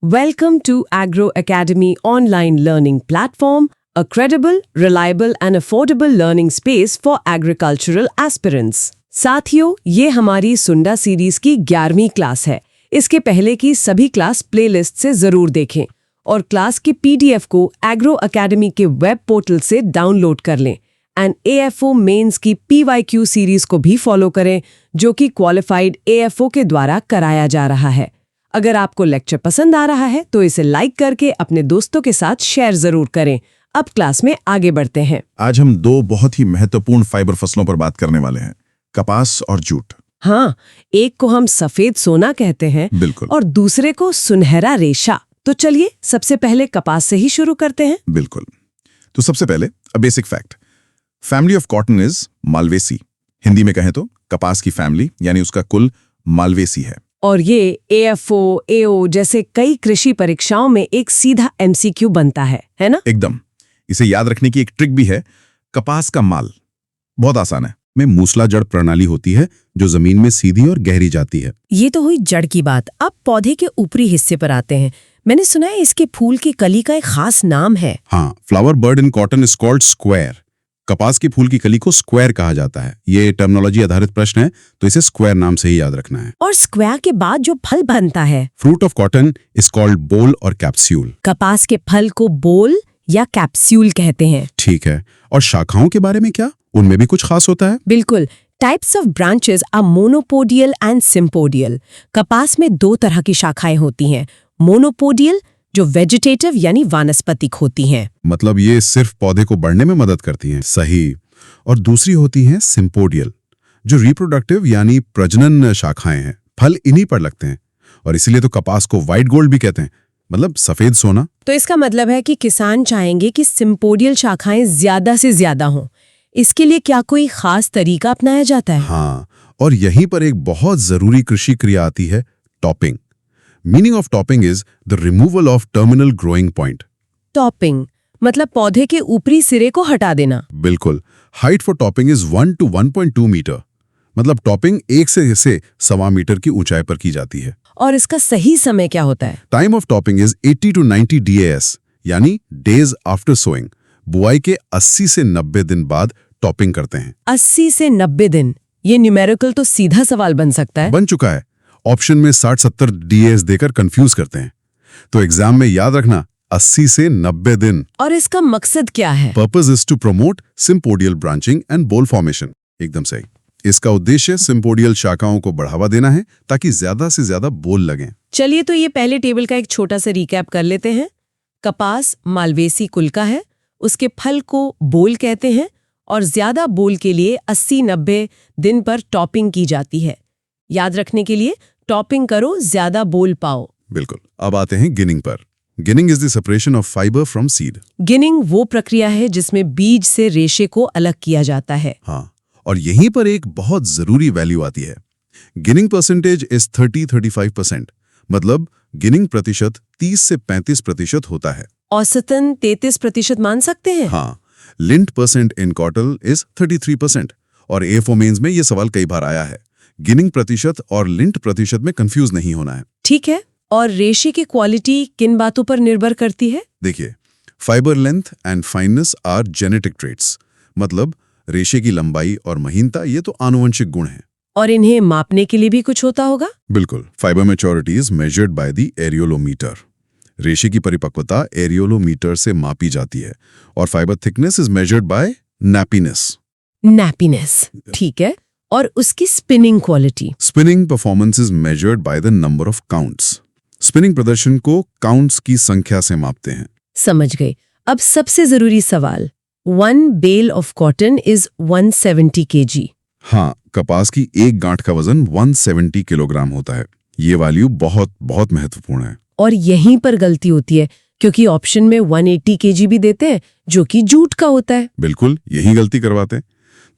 Welcome to Agro Academy online learning platform, a credible, reliable and affordable learning space for agricultural aspirants. साथियों, ये हमारी सुंडा series की 11वीं क्लास है। इसके पहले की सभी क्लास प्लेलिस्ट से जरूर देखें और क्लास के पीडीएफ को एग्रो अकेडमी के वेब पोर्टल से डाउनलोड कर लें। एंड एएफओ मेंस की पीवाईक्यू सीरीज को भी फॉलो करें, जो कि क्वालिफाइड एएफओ के द्वारा कराया जा रहा है। अगर आपको लेक्चर पसंद आ रहा है तो इसे लाइक करके अपने दोस्तों के साथ शेयर जरूर करें। अब क्लास में आगे बढ़ते हैं। आज हम दो बहुत ही महत्वपूर्ण फाइबर फसलों पर बात करने वाले हैं, कपास और जूट। हाँ, एक को हम सफेद सोना कहते हैं, बिल्कुल, और दूसरे को सुनहरा रेशा। तो चलिए सबसे पहले कपास से ही शुरू करते हैं। बिल्कुल। तो सबसे पहले a basic fact, family of cotton is Malvaceae. Hindi में कहें तो कपास की फैमिली यानी उसका कुल मालवेसी है। और ये एएफओ, एओ जैसे कई कृषि परीक्षाओं में एक सीधा एमसीक्यू बनता है ना? एकदम। इसे याद रखने की एक ट्रिक भी है। कपास का माल बहुत आसान है, में मूसला जड़ प्रणाली होती है जो जमीन में सीधी और गहरी जाती है। ये तो हुई जड़ की बात। अब पौधे के ऊपरी हिस्से पर आते हैं। मैंने सुना है इसके फूल की कली का एक खास नाम है। हाँ, flower bird in cotton is called square. कपास की फूल की कली को स्क्वायर कहा जाता है। ये टर्मिनोलॉजी आधारित प्रश्न है, तो इसे स्क्वायर नाम से ही याद रखना है। और स्क्वायर के बाद जो फल बनता है, fruit of cotton is called बोल और कैप्सूल। कपास के फल को बोल या कैप्सूल कहते हैं। ठीक है। और शाखाओं के बारे में क्या? उनमें भी कुछ खास होता है? बिल्कुल। Types of branches are monopodial and sympodial. कपास में दो तरह की शाखाएं होती हैं। मोनोपोडियल जो वेजिटेटिव यानी वानस्पतिक होती हैं। मतलब ये सिर्फ पौधे को बढ़ने में मदद करती हैं। सही। और दूसरी होती हैं सिम्पोडियल, जो रिप्रोडक्टिव यानी प्रजनन शाखाएं हैं। फल इन्हीं पर लगते हैं और इसीलिए तो कपास को व्हाइट गोल्ड भी कहते हैं, मतलब सफेद सोना। तो इसका मतलब है कि किसान चाहेंगे कि सिम्पोडियल शाखाएं ज्यादा से ज्यादा हों। इसके लिए क्या कोई खास तरीका अपनाया जाता है? हाँ, और यहीं पर एक बहुत जरूरी कृषि क्रिया आती है, topping. Meaning of topping is the removal of terminal growing point. Topping मतलब पौधे के ऊपरी सिरे को हटा देना। बिल्कुल। Height for topping is 1 to 1.2 metre. मतलब टॉपिंग 1 से 1.25 मीटर की ऊंचाई पर की जाती है। और इसका सही समय क्या होता है? Time of topping is 80 to 90 DAS, यानी डेज आफ्टर सोइंग। बुआई के 80 से 90 दिन बाद टॉपिंग करते हैं। 80 से 90 दिन, ये न्यूमेरिकल तो सीधा सवाल बन सकता है। बन चुका है। ऑप्शन में 60-70 DAS देकर कंफ्यूज करते हैं, तो एग्जाम में याद रखना 80 से 90 दिन। और इसका मकसद क्या है? Purpose is to promote sympodial branching and boll formation. एकदम सही। इसका उद्देश्य सिम्पोडियल शाखाओं को बढ़ावा देना है ताकि ज्यादा से ज्यादा बोल लगें। चलिए तो ये पहले टेबल का एक छोटा सा रिकैप कर लेते हैं। कपास मालवेसी कुल का है, उसके फल को बोल कहते हैं और ज्यादा बोल के लिए 80-90 दिन पर टॉपिंग की जाती है। याद रखने के लिए टॉपिंग करो, ज्यादा बोल पाओ। बिल्कुल। अब आते हैं गिनिंग पर। Ginning is the separation of fibre from seed. Ginning वो प्रक्रिया है जिसमें बीज से रेशे को अलग किया जाता है। हाँ, और यहीं पर एक बहुत जरूरी वैल्यू आती है। Ginning percentage is 30-35%। मतलब गिनिंग प्रतिशत 30 से 35% होता है। औसतन 33% मान सकते हैं। हाँ, lint percent in cotton is 33%। और एएफओ मेंस में ये सवाल कई बार आया है। गिनिंग प्रतिशत और लिंट प्रतिशत में कंफ्यूज नहीं होना है। ठीक है। और रेशे की क्वालिटी किन बातों पर निर्भर करती है? देखिए, fibre length and fineness are genetic traits. मतलब रेशे की लंबाई और महीनता ये तो आनुवंशिक गुण हैं। और इन्हें मापने के लिए भी कुछ होता होगा? बिल्कुल। Fibre maturity is measured by the arealometer. रेशे की परिपक्वता एरियोलोमीटर से मापी जाती है। और fibre thickness is measured by nappiness. Nappiness, ठीक है। और उसकी spinning quality? Spinning performance is measured by the number of counts. Spinning प्रदर्शन को काउंट्स की संख्या से मापते हैं। समझ गए। अब सबसे जरूरी सवाल, 1 bale of cotton is 170 kg। हाँ, कपास की एक गांठ का वजन 170 किलोग्राम होता है। ये वैल्यू बहुत बहुत महत्वपूर्ण है। और यहीं पर गलती होती है, क्योंकि ऑप्शन में 180 kg भी देते हैं, जो कि जूट का होता है। बिल्कुल, यही गलती करवाते हैं।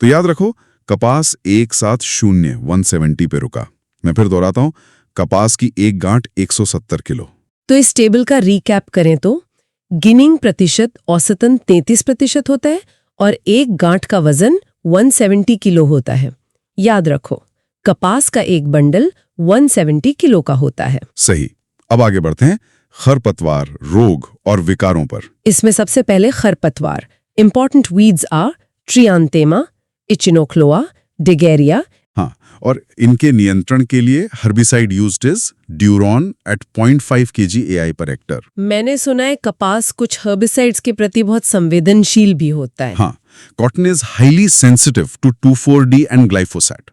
तो याद रखो, कपास एक साथ 170 पे रुका। मैं फिर दोहराता हूं, कपास की एक गांठ 170 किलो। तो इस टेबल का रिकैप करें तो गिनिंग प्रतिशत औसतन 33% होता है और एक गांठ का वजन 170 किलो होता है। याद रखो, कपास का एक बंडल 170 किलो का होता है। सही। अब आगे बढ़ते हैं। खरपतवार, रोग और विकारों पर। इसमें सबसे पहले खरपतवार। Important weeds are Trianthema, Echinochloa, Digera. हाँ, और इनके नियंत्रण के लिए herbicide used is diuron at 0.5 kg AI per hectare। मैंने सुना है कपास कुछ हर्बिसाइड्स के प्रति बहुत संवेदनशील भी होता है। हाँ, cotton is highly sensitive to 2,4-D and glyphosate.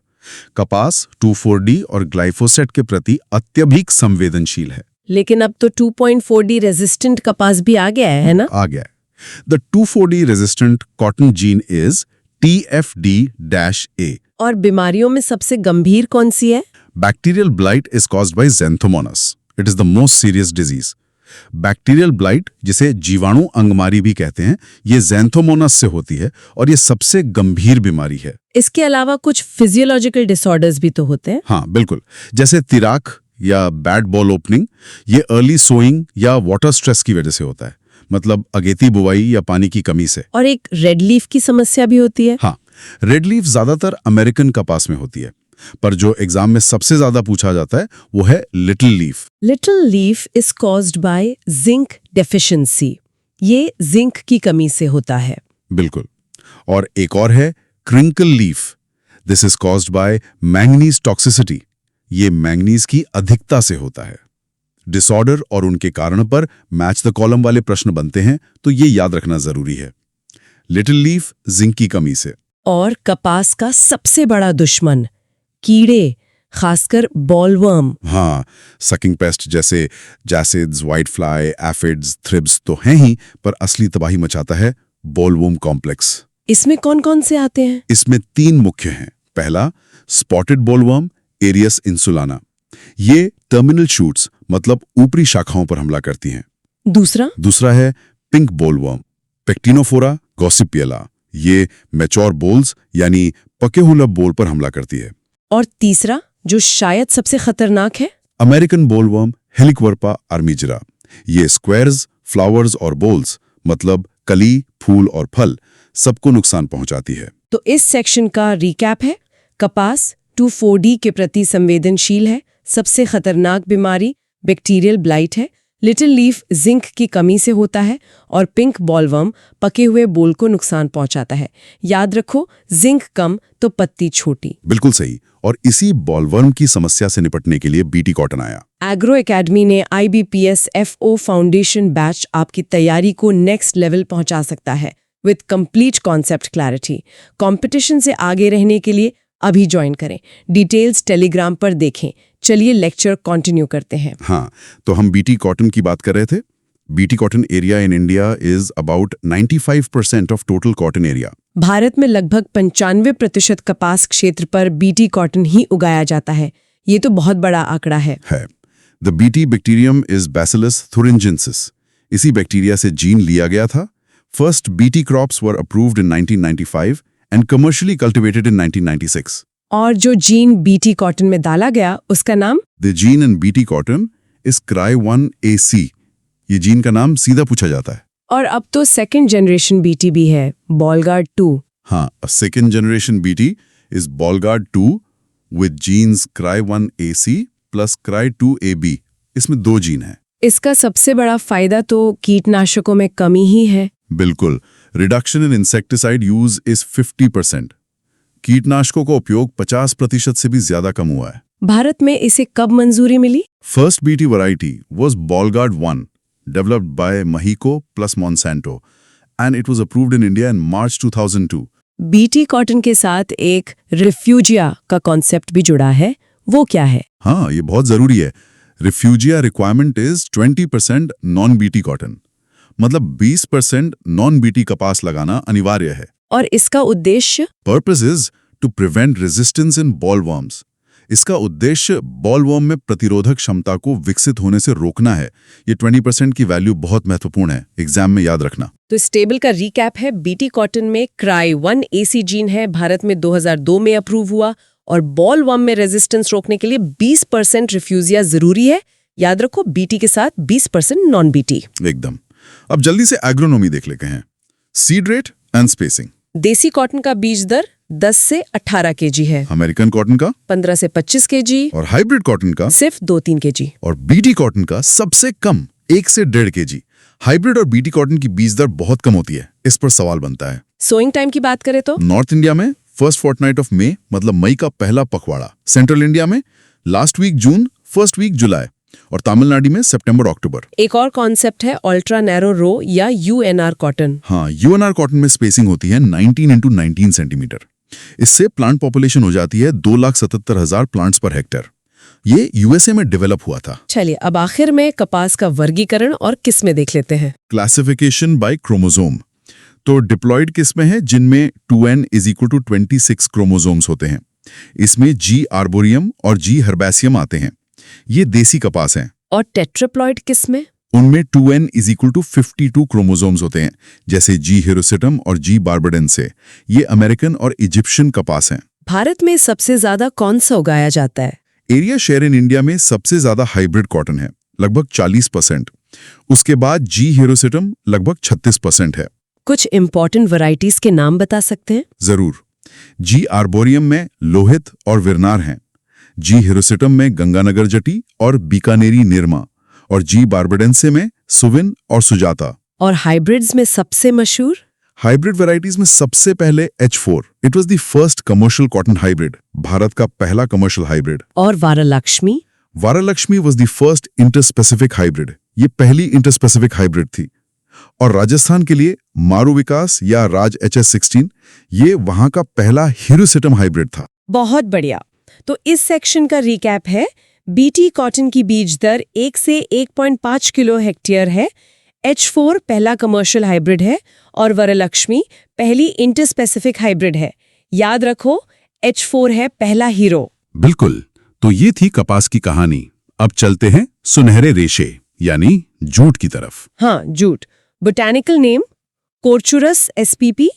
कपास 2,4-D और ग्लाइफोसेट के प्रति अत्यधिक संवेदनशील है। लेकिन अब तो 2.4D रेजिस्टेंट कपास भी आ गया है ना? आ गया है। The 2,4-D resistant cotton gene is TFD-A। और बीमारियों में सबसे गंभीर कौन सी है? Bacterial blight is caused by Xanthomonas. It is the most serious disease. Bacterial blight, जिसे जीवाणु अंगमारी भी कहते हैं, ये ज़ैंथोमोनास से होती है और ये सबसे गंभीर बीमारी है। इसके अलावा कुछ फिजियोलॉजिकल डिसऑर्डर्स भी तो होते हैं। हाँ, बिल्कुल। जैसे तिराक या बैड बॉल ओपनिंग, ये अर्ली सोइंग या वाटर स्ट्रेस की वजह से होता है, मतलब अगेती बुवाई या पानी की कमी से। और एक रेड लीफ की समस्या भी होती है। हाँ, रेड लीफ ज्यादातर अमेरिकन कपास में होती है, पर जो एग्जाम में सबसे ज्यादा पूछा जाता है वो है little leaf. Little leaf is caused by zinc deficiency. ये जिंक की कमी से होता है। बिल्कुल। और एक और है crinkle leaf. This is caused by manganese toxicity. ये मैंगनीज की अधिकता से होता है। डिसऑर्डर और उनके कारण पर मैच द कॉलम वाले प्रश्न बनते हैं, तो ये याद रखना जरूरी है। लिटिल लीफ जिंक की कमी से। और कपास का सबसे बड़ा दुश्मन कीड़े, खासकर बॉलवर्म। हाँ, सकिंग पेस्ट जैसे jassids, white fly, aphids, thrips तो हैं ही, पर असली तबाही मचाता है बॉलवर्म कॉम्प्लेक्स। इसमें कौन कौन से आते हैं? इसमें 3 मुख्य हैं। पहला, स्पॉटेड बॉलवर्म, एरियस इंसुलाना। ये टर्मिनल शूट्स, मतलब ऊपरी शाखाओं पर हमला करती हैं। दूसरा है पिंक बॉलवर्म, पेक्टिनोफोरा गॉसिपियला। ये मैच्योर बोल्स यानी पके हुए बोल पर हमला करती है। और तीसरा, जो शायद सबसे खतरनाक है, अमेरिकन बोलवर्म हेलिक्वर्पा आर्मिजरा। ये स्क्वायर्स, फ्लावर्स और बोल्स, मतलब कली, फूल और फल, सबको नुकसान पहुंचाती है। तो इस सेक्शन का रिकैप है: कपास 2,4-D के प्रति संवेदनशील है, सबसे खतरनाक बीमारी बैक्टीरियल ब्लाइट है, लिटिल लीफ जिंक की कमी से होता है, और पिंक बॉलवर्म पके हुए बोल को नुकसान पहुंचाता है। याद रखो, जिंक कम तो पत्ती छोटी। बिल्कुल सही। और इसी बॉलवर्म की समस्या से निपटने के लिए बीटी कॉटन आया। एग्रो एकेडमी ने IBPS FO फाउंडेशन बैच आपकी तैयारी को नेक्स्ट लेवल पहुंचा सकता है with complete concept clarity. Competition से आगे रहने के लिए अभी ज्वाइन करें। डिटेल्स टेलीग्राम पर देखें। चलिए लेक्चर कंटिन्यू करते हैं। हाँ, तो हम बीटी कॉटन की बात कर रहे थे। BT cotton area in India is about 95% of total cotton area. Bharat में लगभग 95% कपास क्षेत्र पर बीटी कॉटन ही उगाया जाता है। ये तो बहुत बड़ा आंकड़ा है। The BT bacterium is bacillus thuringiensis। इसी बैक्टीरिया से जीन लिया गया था। First BT crops were approved in 1995 and commercially cultivated in 1996। और जो जीन बीटी कॉटन में डाला गया उसका नाम? The gene in BT cotton is CRY1AC। ये जीन का नाम सीधा पूछा जाता है। और अब तो सेकेंड जनरेशन बीटी भी है, बॉलगार्ड 2। हाँ, second generation BT is Bollgard 2 with genes CRY1AC plus CRY2AB। इसमें 2 जीन हैं। इसका सबसे बड़ा फायदा तो कीटनाशकों में कमी ही है। बिल्कुल। Reduction in insecticide use is 50%। कीटनाशकों का उपयोग 50% से भी ज्यादा कम हुआ है। भारत में इसे कब मंजूरी मिली? First BT variety was Bollgard 1, developed by Mahiko plus Monsanto, and it was approved in India in March 2002. BT cotton के साथ एक रिफ्यूजिया का कॉन्सेप्ट भी जुड़ा है, वो क्या है? हाँ, ये बहुत जरूरी है। Refugia requirement is 20% non BT cotton, मतलब 20% नॉन बीटी कपास लगाना अनिवार्य है। और इसका उद्देश्य? Purpose is to prevent resistance in bollworms. इसका उद्देश्य बॉलवर्म में प्रतिरोधक क्षमता को विकसित होने से रोकना है। ये 20% की वैल्यू बहुत महत्वपूर्ण है, एग्जाम में याद रखना। तो इस टेबल का रिकैप है: बीटी कॉटन में CRY1AC जीन है, भारत में 2002 में अप्रूव हुआ, और बॉलवर्म में रेजिस्टेंस रोकने के लिए 20% रिफ्यूजिया जरूरी है। याद रखो, बीटी के साथ 20% नॉन बीटी। एकदम। अब जल्दी से एग्रोनॉमी देख लेते हैं। Seed rate and spacing. देसी कॉटन का बीज दर 10 से 18 kg है। अमेरिकन कॉटन का 15 से 25 kg। और हाइब्रिड कॉटन का सिर्फ 2-3 kg। और बीटी कॉटन का सबसे कम 1 से 1.5 kg। हाइब्रिड और बीटी कॉटन की बीज दर बहुत कम होती है, इस पर सवाल बनता है। सोइंग टाइम की बात करें तो नॉर्थ इंडिया में फर्स्ट फोर्टनाइट ऑफ मई, मतलब मई का पहला पखवाड़ा। सेंट्रल इंडिया में लास्ट वीक जून, फर्स्ट वीक जुलाई। और तमिलनाडु में सितंबर अक्टूबर। एक और कॉन्सेप्ट है अल्ट्रा नैरो रो या यूएनआर कॉटन। हाँ, यूएनआर कॉटन में स्पेसिंग होती है 19 × 19 सेंटीमीटर। इससे प्लांट पॉपुलेशन हो जाती है 2,77,000 प्लांट्स पर हेक्टेयर। ये यूएसए में डेवलप हुआ था। चलिए अब आखिर में कपास का वर्गीकरण और किस्में देख लेते हैं। Classification bye chromosome. तो डिप्लॉयड किस्में हैं जिनमें 2n = 26 क्रोमोसोम्स होते हैं। इसमें जी आर्बोरियम और जी हर्बेसियम आते हैं। ये देसी कपास हैं। और टेट्राप्लॉइड किस्में? उनमें 2n = 52 क्रोमोसोम्स होते हैं, जैसे जी हिरोसिटम और जी बार्बाडेंसे। ये अमेरिकन और इजिप्शियन कपास हैं। भारत में सबसे ज्यादा कौन सा उगाया जाता है? एरिया शेयर इन इंडिया में सबसे ज्यादा हाइब्रिड कॉटन है, लगभग 40%। उसके बाद जी हिरोसिटम लगभग 36% है। कुछ इंपॉर्टेंट वैरायटीज के नाम बता सकते हैं? जरूर। जी आर्बोरियम में लोहित और विरनार हैं। जी हिरोसिटम में गंगानगर जटी और बीकानेरी निर्मा। और जी बार्बाडेंसे में सुविन और सुजाता। और हाइब्रिड्स में सबसे मशहूर? हाइब्रिड वैरायटीज में सबसे पहले H4। It was the first commercial cotton hybrid, भारत का पहला कमर्शियल हाइब्रिड। और Varalakshmi? Varalakshmi was the first interspecific hybrid. ये पहली इंटरस्पेसिफिक हाइब्रिड थी। और राजस्थान के लिए मारू विकास या राज HS16, ये वहां का पहला हिरोसिटम हाइब्रिड था। बहुत बढ़िया। तो इस सेक्शन का रिकैप है, बीटी कॉटन की बीज दर 1 से 1.5 किलो हेक्टेयर है, H4 पहला कमर्शियल हाइब्रिड है और वरलक्ष्मी पहली इंटरस्पेसिफिक हाइब्रिड है। याद रखो, H4 है पहला हीरो। बिल्कुल। तो ये थी कपास की कहानी। अब चलते हैं सुनहरे रेशे यानी जूट की तरफ। हाँ, जूट। बोटैनिकल नेम कोर्चुरस spp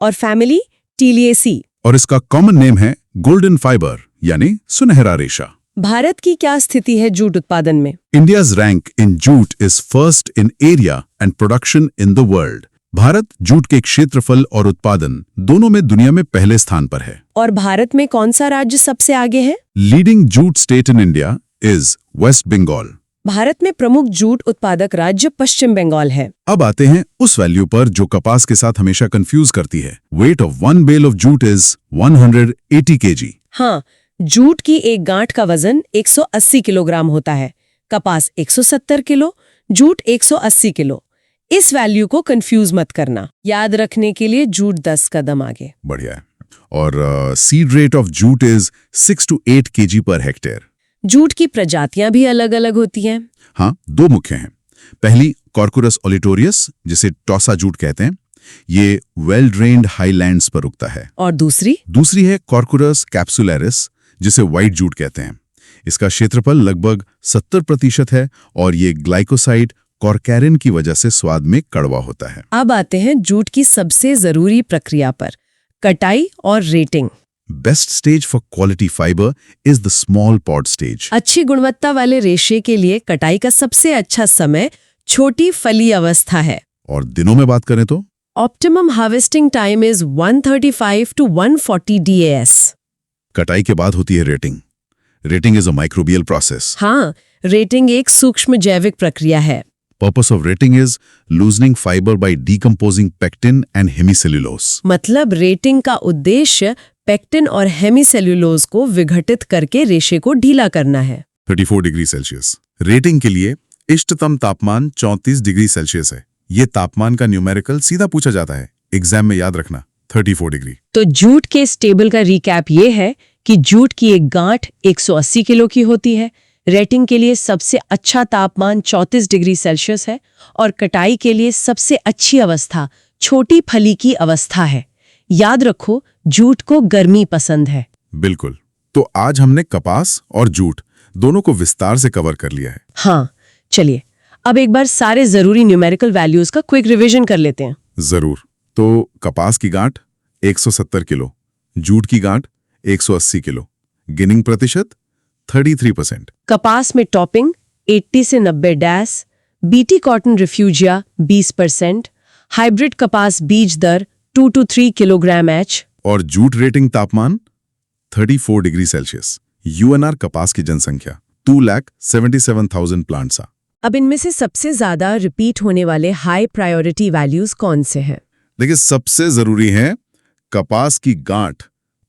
और फैमिली टीलिएसी। और इसका कॉमन नेम है गोल्डन फाइबर यानी सुनहरा रेशा। भारत की क्या स्थिति है जूट उत्पादन में? India's rank in jute is first in area and production in the world. Bharat jute के क्षेत्रफल और उत्पादन दोनों में दुनिया में पहले स्थान पर है। और भारत में कौन सा राज्य सबसे आगे है? Leading jute state in India is West Bengal. Bharat में प्रमुख जूट उत्पादक राज्य पश्चिम बंगाल है। अब आते हैं उस वैल्यू पर जो कपास के साथ हमेशा कंफ्यूज करती है। Weight of one bale of jute is 180 kg. हाँ, जूट की एक गांठ का वजन 180 किलोग्राम होता है। कपास 170 किलो, जूट 180 किलो। इस वैल्यू को कंफ्यूज मत करना। याद रखने के लिए जूट 10 कदम आगे। बढ़िया है। और seed rate of jute is 6 to 8 kg per hectare. Jute की प्रजातियां भी अलग अलग होती हैं। हाँ, 2 मुख्य हैं। पहली कॉर्कुरस ओलिटोरियस, जिसे टॉसा जूट कहते हैं। ये वेल ड्रेन्ड हाईलैंड्स पर उगता है। और दूसरी है कॉर्कुरस कैप्सुलरिस, जिसे व्हाइट जूट कहते हैं। इसका क्षेत्रफल लगभग 70% है और ये ग्लाइकोसाइड कॉर्कैरिन की वजह से स्वाद में कड़वा होता है। अब आते हैं जूट की सबसे जरूरी प्रक्रिया पर, कटाई और rating. Best stage for quality fibre is the small pod stage. अच्छी गुणवत्ता वाले रेशे के लिए कटाई का सबसे अच्छा समय छोटी फली अवस्था है। और दिनों में बात करें तो optimum harvesting time is 135 to 140 DAS। कटाई के बाद होती है rating. Rating is a microbial process. हाँ, रेटिंग एक सूक्ष्म जैविक प्रक्रिया है। Purpose of rating is loosening fiber by decomposing pectin and hemicellulose. मतलब रेटिंग का उद्देश्य पेक्टिन और हेमीसेल्यूलोज को विघटित करके रेशे को ढीला करना है। 34 डिग्री सेल्सियस। रेटिंग के लिए इष्टतम तापमान 34 डिग्री सेल्सियस है। ये तापमान का न्यूमेरिकल सीधा पूछा जाता है, एग्जाम में याद रखना, 34 डिग्री। तो जूट के इस टेबल का रिकैप ये है कि जूट की एक गांठ 180 किलो की होती है, रेटिंग के लिए सबसे अच्छा तापमान 34 डिग्री सेल्सियस है और कटाई के लिए सबसे अच्छी अवस्था छोटी फली की अवस्था है। याद रखो, जूट को गर्मी पसंद है। बिल्कुल। तो आज हमने कपास और जूट दोनों को विस्तार से कवर कर लिया है। हाँ, चलिए अब एक बार सारे जरूरी न्यूमेरिकल वैल्यूज का क्विक रिवीजन कर लेते हैं। जरूर। तो कपास की गांठ 170 किलो, जूट की गांठ 180 किलो, गिनिंग प्रतिशत 33%। कपास में टॉपिंग 80 से 90 DAS, बीटी कॉटन रिफ्यूजिया 20%, हाइब्रिड कपास बीज दर 2 to 3 किलोग्राम H। और जूट रेटिंग तापमान 34 डिग्री सेल्सियस। यूएनआर कपास की जनसंख्या 2,77,000 प्लांट्स। अब इनमें से सबसे ज्यादा रिपीट होने वाले हाई प्रायोरिटी वैल्यूज कौन से हैं? देखिए, सबसे जरूरी है कपास की गांठ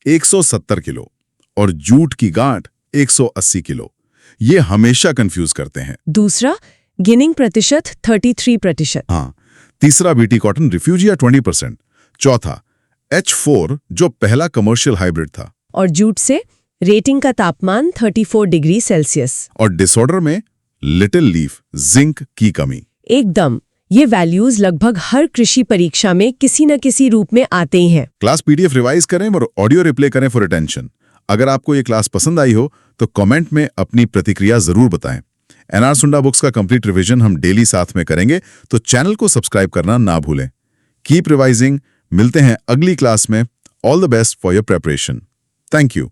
170 किलो और जूट की गांठ 180 किलो। ये हमेशा कंफ्यूज करते हैं। दूसरा, गिनिंग प्रतिशत 33%। हाँ। तीसरा, बीटी कॉटन रिफ्यूजिया 20%। चौथा, H4 जो पहला कमर्शियल हाइब्रिड था। और जूट से रेटिंग का तापमान 34 डिग्री सेल्सियस। और डिसऑर्डर में लिटिल लीफ जिंक की कमी। एकदम, ये वैल्यूज लगभग हर कृषि परीक्षा में किसी न किसी रूप में आते ही हैं। क्लास PDF रिवाइज करें और ऑडियो रिप्ले करें फॉर अटेंशन। अगर आपको ये क्लास पसंद आई हो तो कमेंट में अपनी प्रतिक्रिया जरूर बताएं। NR सुंडा बुक्स का कंप्लीट रिवीजन हम डेली साथ में करेंगे, तो चैनल को सब्सक्राइब करना ना भूलें। Keep revising. मिलते हैं अगली क्लास में। All the best for your preparation. Thank you.